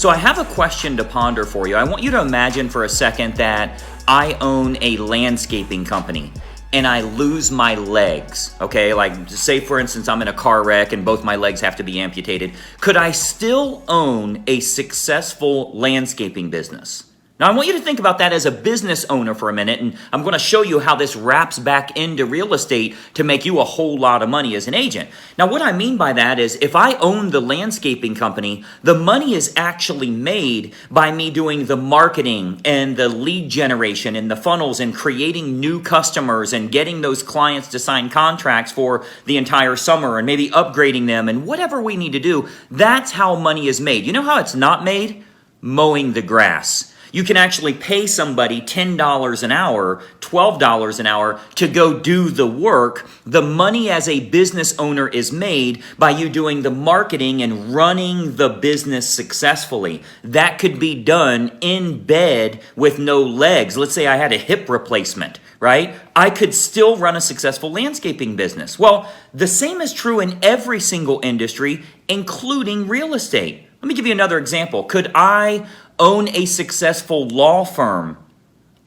So I have a question to ponder for you. I want you to imagine for a second that I own a landscaping company and I lose my legs, okay? Like say for instance, I'm in a car wreck and both my legs have to be amputated. Could I still own a successful landscaping business? Now, I want you to think about that as a business owner for a minute, and I'm going to show you how this wraps back into real estate to make you a whole lot of money as an agent. Now, what I mean by that is if I own the landscaping company, the money is actually made by me doing the marketing and the lead generation and the funnels and creating new customers and getting those clients to sign contracts for the entire summer and maybe upgrading them and whatever we need to do. That's how money is made. You know how it's not made? Mowing the grass. You can actually pay somebody $10 an hour, $12 an hour to go do the work. The money as a business owner is made by you doing the marketing and running the business successfully. That could be done in bed with no legs. Let's say I had a hip replacement, right? I could still run a successful landscaping business. Well, the same is true in every single industry, including real estate. Let me give you another example. Could I own a successful law firm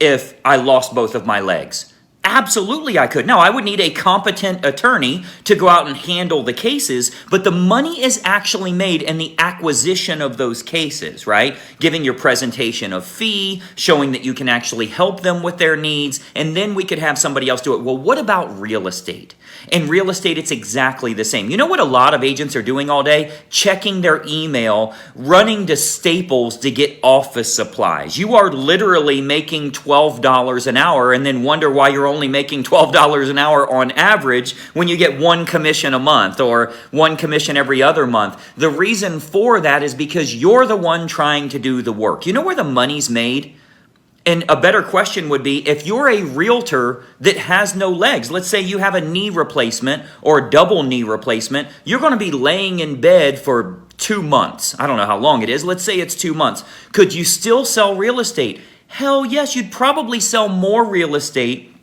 if I lost both of my legs? Absolutely I could. Now, I would need a competent attorney to go out and handle the cases, but the money is actually made in the acquisition of those cases, right? Giving your presentation a fee, showing that you can actually help them with their needs, and then we could have somebody else do it. Well, what about real estate? In real estate, it's exactly the same. You know what a lot of agents are doing all day? Checking their email, running to Staples to get office supplies. You are literally making $12 an hour and then wonder why you're only making $12 an hour on average when you get one commission a month or one commission every other month. The reason for that is because you're the one trying to do the work. You know where the money's made? And a better question would be, if you're a realtor that has no legs, let's say you have a knee replacement or a double knee replacement, you're going to be laying in bed for 2 months. I don't know how long it is. Let's say it's 2 months. Could you still sell real estate? Hell yes, you'd probably sell more real estate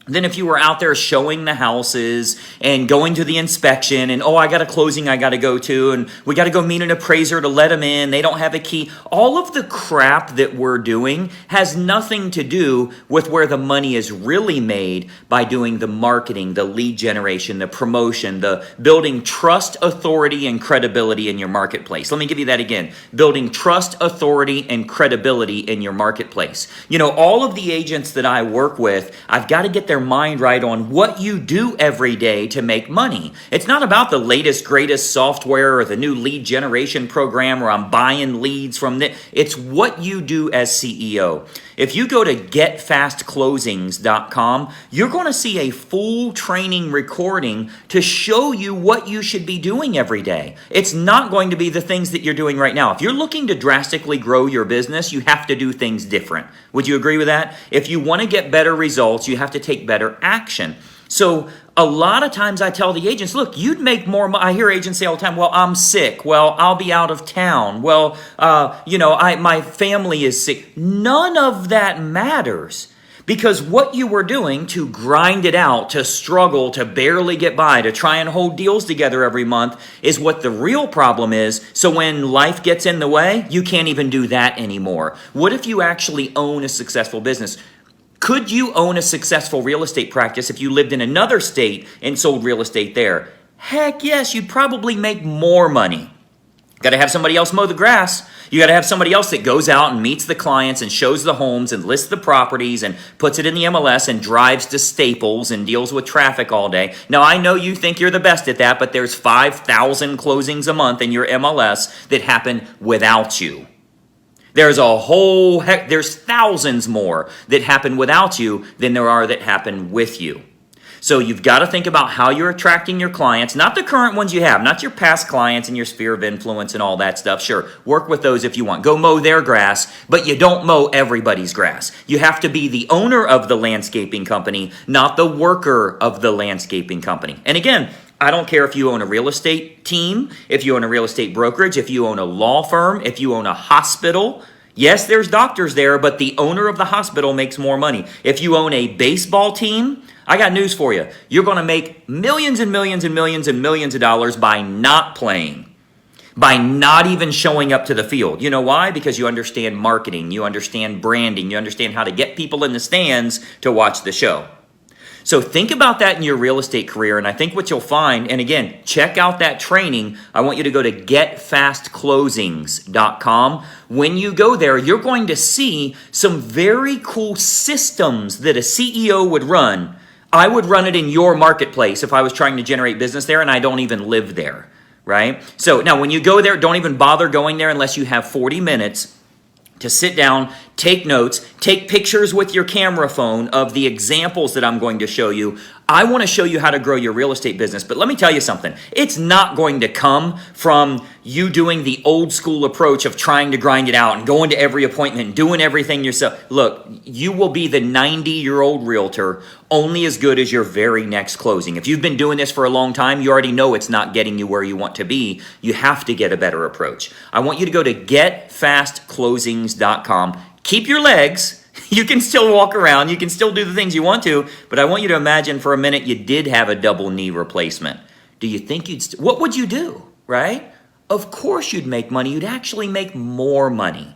than if you were out there showing the houses and going to the inspection and, oh, I got a closing I got to go to and we got to go meet an appraiser to let them in. They don't have a key. All of the crap that we're doing has nothing to do with where the money is really made by doing the marketing, the lead generation, the promotion, the building trust, authority, and credibility in your marketplace. Let me give you that again. Building trust, authority, and credibility in your marketplace. You know, all of the agents that I work with, I've got to get their mind right on what you do every day to make money. It's not about the latest, greatest software or the new lead generation program where I'm buying leads from the. It's what you do as CEO. If you go to getfastclosings.com, you're going to see a full training recording to show you what you should be doing every day. It's not going to be the things that you're doing right now. If you're looking to drastically grow your business, you have to do things different. Would you agree with that? If you want to get better results, you have to take better action. So a lot of times I tell the agents, look, you'd make more money. I hear agents say all the time, well, I'm sick. Well, I'll be out of town. Well, my family is sick. None of that matters. Because what you were doing to grind it out, to struggle, to barely get by, to try and hold deals together every month is what the real problem is. So when life gets in the way, you can't even do that anymore. What if you actually own a successful business? Could you own a successful real estate practice if you lived in another state and sold real estate there? Heck yes, you'd probably make more money. Got to have somebody else mow the grass. You got to have somebody else that goes out and meets the clients and shows the homes and lists the properties and puts it in the MLS and drives to Staples and deals with traffic all day. Now, I know you think you're the best at that, but there's 5,000 closings a month in your MLS that happen without you. There's thousands more that happen without you than there are that happen with you. So you've got to think about how you're attracting your clients, not the current ones you have, not your past clients and your sphere of influence and all that stuff. Sure, work with those if you want. Go mow their grass, but you don't mow everybody's grass. You have to be the owner of the landscaping company, not the worker of the landscaping company. And again, I don't care if you own a real estate team, if you own a real estate brokerage, if you own a law firm, if you own a hospital. Yes, there's doctors there, but the owner of the hospital makes more money. If you own a baseball team, I got news for you. You're going to make millions and millions and millions and millions of dollars by not playing. by not even showing up to the field. You know why? Because you understand marketing, you understand branding, you understand how to get people in the stands to watch the show. So think about that in your real estate career, and I think what you'll find, and again, check out that training. I want you to go to getfastclosings.com. When you go there, you're going to see some very cool systems that a CEO would run. I would run it in your marketplace if I was trying to generate business there, and I don't even live there, right? So now when you go there, don't even bother going there unless you have 40 minutes to sit down, take notes, take pictures with your camera phone of the examples that I'm going to show you. I want to show you how to grow your real estate business, but let me tell you something. It's not going to come from you doing the old school approach of trying to grind it out and going to every appointment and doing everything yourself. Look, you will be the 90-year-old realtor only as good as your very next closing. If you've been doing this for a long time, you already know it's not getting you where you want to be. You have to get a better approach. I want you to go to getfastclosings.com. Keep your legs. You can still walk around. You can still do the things you want to, but I want you to imagine for a minute you did have a double knee replacement. Do you think what would you do, right? Of course you'd make money. You'd actually make more money.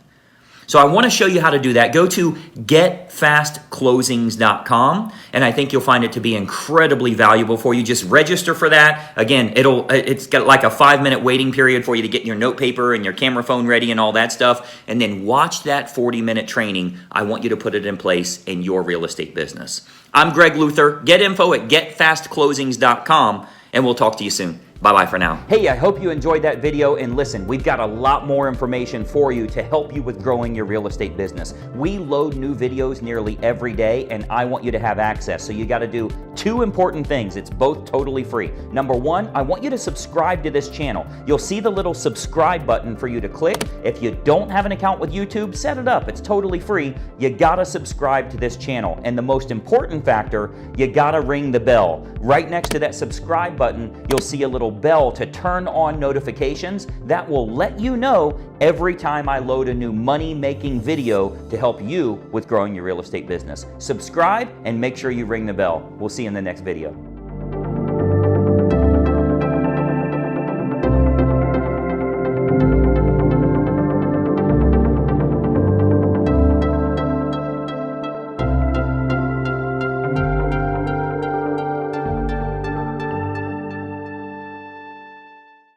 So I want to show you how to do that. Go to getfastclosings.com, and I think you'll find it to be incredibly valuable for you. Just register for that. Again, it's got like a 5-minute waiting period for you to get your note paper and your camera phone ready and all that stuff, and then watch that 40-minute training. I want you to put it in place in your real estate business. I'm Greg Luther. Get info at getfastclosings.com, and we'll talk to you soon. Bye-bye for now. Hey, I hope you enjoyed that video, and listen, we've got a lot more information for you to help you with growing your real estate business. We load new videos nearly every day, and I want you to have access. So you got to do 2 important things. It's both totally free. Number 1, I want you to subscribe to this channel. You'll see the little subscribe button for you to click. If you don't have an account with YouTube, set it up. It's totally free. You got to subscribe to this channel. And the most important factor, you got to ring the bell. Right next to that subscribe button, you'll see a little bell to turn on notifications. That will let you know every time I load a new money-making video to help you with growing your real estate business. Subscribe and make sure you ring the bell. We'll see you in the next video.